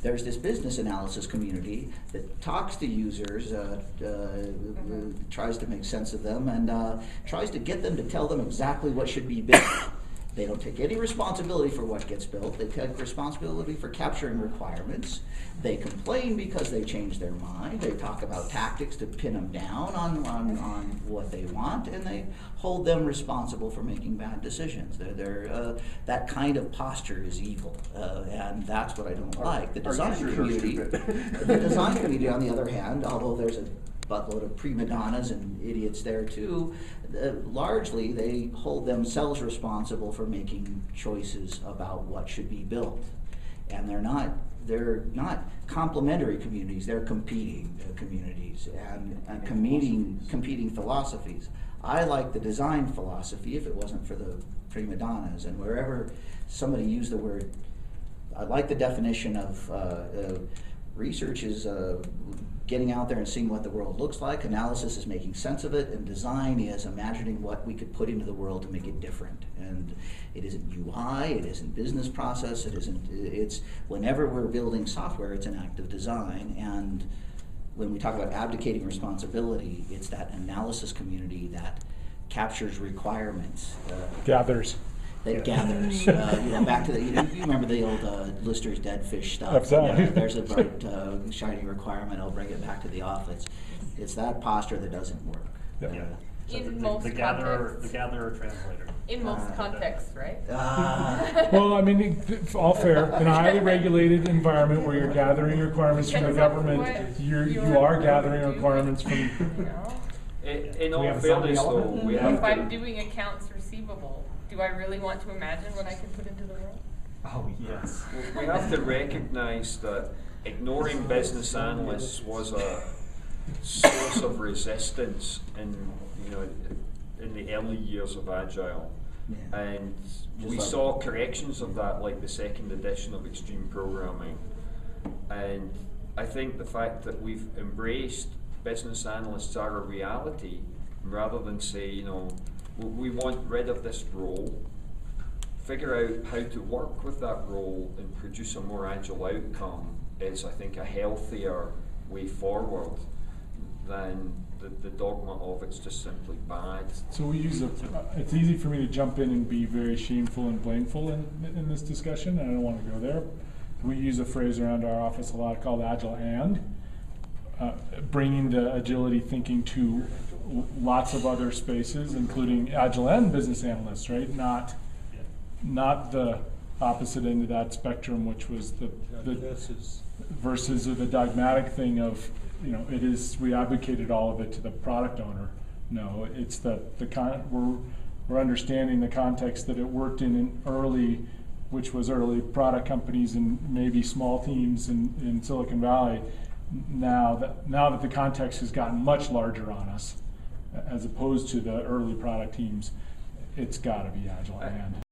there's this business analysis community that talks to users, tries to make sense of them, and tries to get them to tell them exactly what should be built. They don't take any responsibility for what gets built. They take responsibility for capturing requirements. They complain because they change their mind. They talk about tactics to pin them down on what they want, and they hold them responsible for making bad decisions. That kind of posture is evil, and that's what I don't like. The design community, the design community, on the other hand, although there's a buttload of prima donnas and idiots there too, largely they hold themselves responsible for making choices about what should be built. And they're not complementary communities, they're competing communities and competing philosophies. I like the design philosophy if it wasn't for the prima donnas, and wherever somebody used the word, I like the definition of research is getting out there and seeing what the world looks like. Analysis is making sense of it, and design is imagining what we could put into the world to make it different. And it isn't UI, it isn't business process, it's whenever we're building software, it's an act of design. And when we talk about abdicating responsibility, it's that analysis community that captures requirements. Gathers. That gathers. Back to you remember the old Lister's dead fish stuff. Absolutely. There's a bright, shiny requirement. I'll bring it back to the office. It's that posture that doesn't work. Yeah. So the gatherer translator. In most contexts, right? Well, I mean, all fair. In a highly regulated environment where you're gathering requirements from the government, you are gathering requirements from. In all fairness, though, we have if I'm doing accounts receivable, do I really want to imagine what I can put into the world? Oh yes. We have to recognise that ignoring business analysts was a source of resistance in the early years of Agile, and we saw corrections of that, like the second edition of Extreme Programming. And I think the fact that we've embraced business analysts are a reality, rather than say, we want rid of this role, figure out how to work with that role and produce a more agile outcome is, I think, a healthier way forward than the dogma of it's just simply bad. So we use it's easy for me to jump in and be very shameful and blameful in this discussion, and I don't want to go there. We use a phrase around our office a lot called Agile and, bringing the agility thinking to lots of other spaces, including Agile and business analysts, right? Not the opposite end of that spectrum, which was the versus the dogmatic thing of, we advocated all of it to the product owner. No, it's we're understanding the context that it worked in early, which was early product companies and maybe small teams in Silicon Valley. Now that the context has gotten much larger on us, as opposed to the early product teams, it's got to be Agile and.